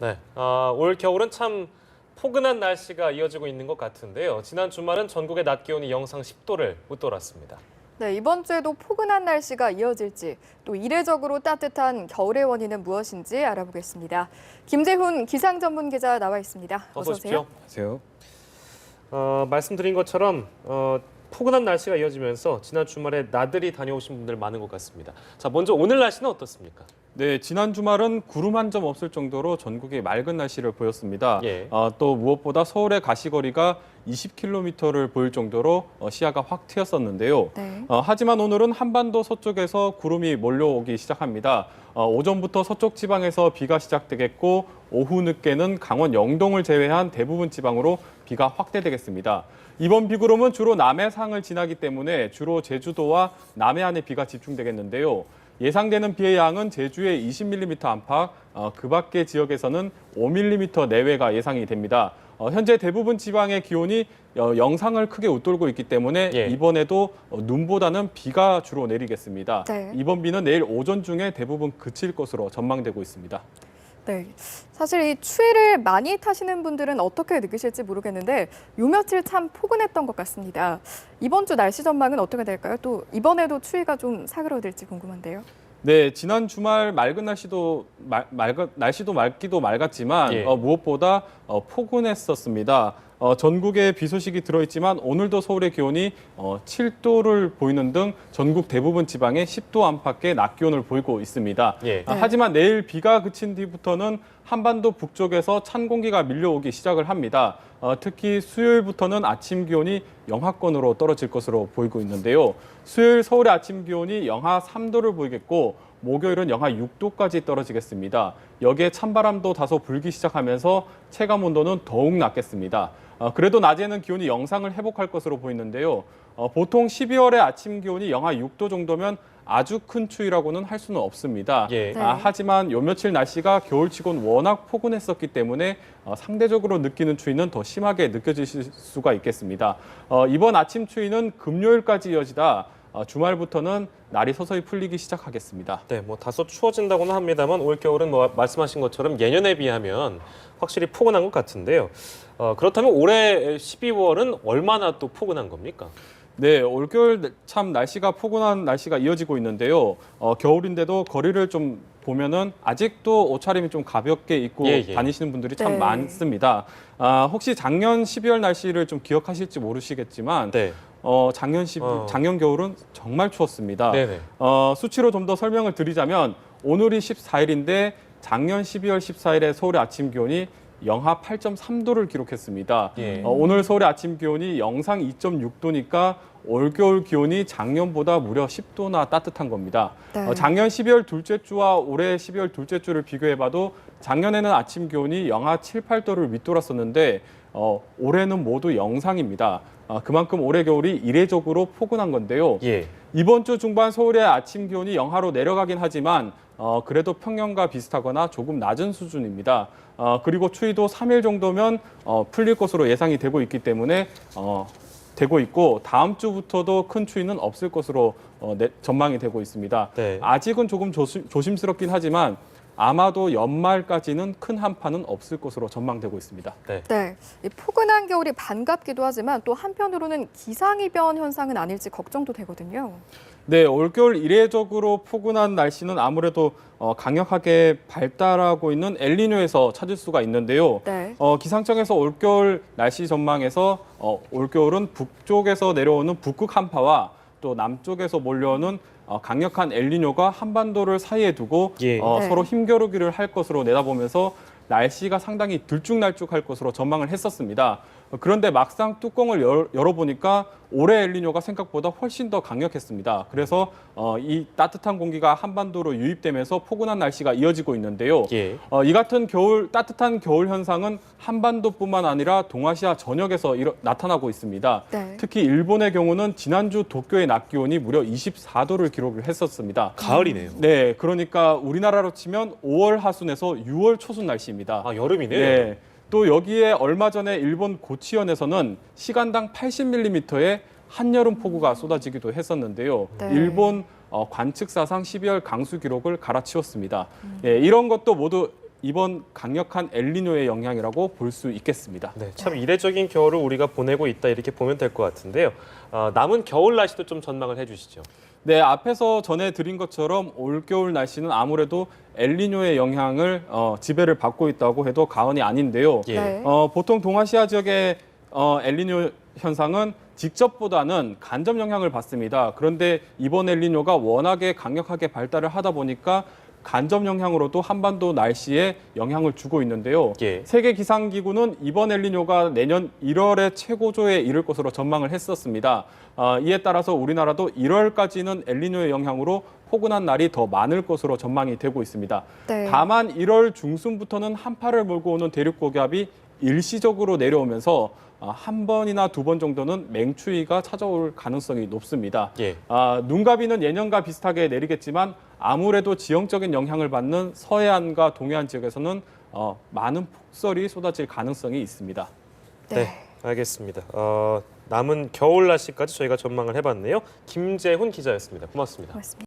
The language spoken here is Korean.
네, 올 겨울은 참 포근한 날씨가 이어지고 있는 것 같은데요. 지난 주말은 전국의 낮 기온이 영상 10도를 웃돌았습니다. 네, 이번 주에도 포근한 날씨가 이어질지, 또 이례적으로 따뜻한 겨울의 원인은 무엇인지 알아보겠습니다. 김재훈 기상 전문 기자 나와 있습니다. 어서 오십시오. 안녕하세요. 말씀드린 것처럼 포근한 날씨가 이어지면서 지난 주말에 나들이 다녀오신 분들 많은 것 같습니다. 자, 먼저 오늘 날씨는 어떻습니까? 네, 지난 주말은 구름 한 점 없을 정도로 전국에 맑은 날씨를 보였습니다. 예. 또 무엇보다 서울의 가시거리가 20km를 보일 정도로 시야가 확 트였었는데요. 네. 하지만 오늘은 한반도 서쪽에서 구름이 몰려오기 시작합니다. 오전부터 서쪽 지방에서 비가 시작되겠고 오후 늦게는 강원 영동을 제외한 대부분 지방으로 비가 확대되겠습니다. 이번 비구름은 주로 남해상을 지나기 때문에 주로 제주도와 남해안에 비가 집중되겠는데요. 예상되는 비의 양은 제주에 20mm 안팎, 그 밖의 지역에서는 5mm 내외가 예상이 됩니다. 현재 대부분 지방의 기온이 영상을 크게 웃돌고 있기 때문에 예. 이번에도 눈보다는 비가 주로 내리겠습니다. 네. 이번 비는 내일 오전 중에 대부분 그칠 것으로 전망되고 있습니다. 네, 사실 이 추위를 많이 타시는 분들은 어떻게 느끼실지 모르겠는데 요 며칠 참 포근했던 것 같습니다. 이번 주 날씨 전망은 어떻게 될까요? 또 이번에도 추위가 좀 사그러들지 궁금한데요. 네, 지난 주말 맑은 날씨도 날씨도 맑기도 맑았지만 예. 무엇보다 포근했었습니다. 전국에 비 소식이 들어있지만 오늘도 서울의 기온이 7도를 보이는 등 전국 대부분 지방에 10도 안팎의 낮 기온을 보이고 있습니다. 예. 하지만 내일 비가 그친 뒤부터는 한반도 북쪽에서 찬 공기가 밀려오기 시작을 합니다. 특히 수요일부터는 아침 기온이 영하권으로 떨어질 것으로 보이고 있는데요. 수요일 서울의 아침 기온이 영하 3도를 보이겠고 목요일은 영하 6도까지 떨어지겠습니다. 여기에 찬바람도 다소 불기 시작하면서 체감 온도는 더욱 낮겠습니다. 그래도 낮에는 기온이 영상을 회복할 것으로 보이는데요. 보통 12월의 아침 기온이 영하 6도 정도면 아주 큰 추위라고는 할 수는 없습니다. 예. 하지만 요 며칠 날씨가 겨울치곤 워낙 포근했었기 때문에 상대적으로 느끼는 추위는 더 심하게 느껴질 수가 있겠습니다. 이번 아침 추위는 금요일까지 이어지다 주말부터는 날이 서서히 풀리기 시작하겠습니다. 네, 뭐 다소 추워진다고는 합니다만 올 겨울은 말씀하신 것처럼 예년에 비하면 확실히 포근한 것 같은데요. 그렇다면 올해 12월은 얼마나 또 포근한 겁니까? 네, 올겨울 참 날씨가 포근한 날씨가 이어지고 있는데요. 겨울인데도 거리를 좀 보면은 아직도 옷차림이 좀 가볍게 입고 다니시는 분들이 참 네. 많습니다. 혹시 작년 12월 날씨를 좀 기억하실지 모르시겠지만 네. 작년 겨울은 정말 추웠습니다. 네네. 수치로 좀 더 설명을 드리자면 오늘이 14일인데 작년 12월 14일에 서울의 아침 기온이 영하 8.3도를 기록했습니다. 예. 오늘 서울의 아침 기온이 영상 2.6도니까 올겨울 기온이 작년보다 무려 10도나 따뜻한 겁니다. 네. 작년 12월 둘째 주와 올해 12월 둘째 주를 비교해봐도 작년에는 아침 기온이 영하 7, 8도를 윗돌았었는데 올해는 모두 영상입니다. 그만큼 올해 겨울이 이례적으로 포근한 건데요. 예. 이번 주 중반 서울의 아침 기온이 영하로 내려가긴 하지만 그래도 평년과 비슷하거나 조금 낮은 수준입니다. 그리고 추위도 3일 정도면 풀릴 것으로 예상이 되고 있기 때문에 되고 있고 다음 주부터도 큰 추위는 없을 것으로 전망이 되고 있습니다. 네. 아직은 조금 조심스럽긴 하지만 아마도 연말까지는 큰 한파는 없을 것으로 전망되고 있습니다. 네. 네, 이 포근한 겨울이 반갑기도 하지만 또 한편으로는 기상이변 현상은 아닐지 걱정도 되거든요. 네, 올겨울 이례적으로 포근한 날씨는 아무래도 강력하게 발달하고 있는 엘니뇨에서 찾을 수가 있는데요. 네. 기상청에서 올겨울 날씨 전망에서 올겨울은 북쪽에서 내려오는 북극 한파와 또 남쪽에서 몰려오는 강력한 엘니뇨가 한반도를 사이에 두고 예. 네. 서로 힘겨루기를 할 것으로 내다보면서 날씨가 상당히 들쭉날쭉할 것으로 전망을 했었습니다. 그런데 막상 뚜껑을 열어보니까 올해 엘니뇨가 생각보다 훨씬 더 강력했습니다. 그래서 이 따뜻한 공기가 한반도로 유입되면서 포근한 날씨가 이어지고 있는데요. 예. 이 같은 따뜻한 겨울 현상은 한반도뿐만 아니라 동아시아 전역에서 나타나고 있습니다. 네. 특히 일본의 경우는 지난주 도쿄의 낮 기온이 무려 24도를 기록을 했었습니다. 가을이네요. 네, 그러니까 우리나라로 치면 5월 하순에서 6월 초순 날씨입니다. 아, 여름이네요. 네. 또 여기에 얼마 전에 일본 고치현에서는 시간당 80mm의 한여름 폭우가 쏟아지기도 했었는데요. 네. 일본 관측사상 12월 강수 기록을 갈아치웠습니다. 예, 이런 것도 모두 이번 강력한 엘니뇨의 영향이라고 볼 수 있겠습니다. 네, 참 이례적인 겨울을 우리가 보내고 있다 이렇게 보면 될 것 같은데요. 남은 겨울 날씨도 좀 전망을 해주시죠. 네, 앞에서 전해드린 것처럼 올겨울 날씨는 아무래도 엘니뇨의 영향을 지배를 받고 있다고 해도 과언이 아닌데요. 예. 네. 보통 동아시아 지역의 엘니뇨 현상은 직접보다는 간접 영향을 받습니다. 그런데 이번 엘니뇨가 워낙에 강력하게 발달을 하다 보니까 간접 영향으로도 한반도 날씨에 영향을 주고 있는데요. 예. 세계 기상기구는 이번 엘니뇨가 내년 1월에 최고조에 이를 것으로 전망을 했었습니다. 이에 따라서 우리나라도 1월까지는 엘니뇨의 영향으로 포근한 날이 더 많을 것으로 전망이 되고 있습니다. 네. 다만 1월 중순부터는 한파를 몰고 오는 대륙고기압이 일시적으로 내려오면서 한 번이나 두 번 정도는 맹추위가 찾아올 가능성이 높습니다. 예. 눈가비는 예년과 비슷하게 내리겠지만 아무래도 지형적인 영향을 받는 서해안과 동해안 지역에서는 많은 폭설이 쏟아질 가능성이 있습니다. 네, 알겠습니다. 남은 겨울 날씨까지 저희가 전망을 해봤네요. 김재훈 기자였습니다. 고맙습니다. 고맙습니다.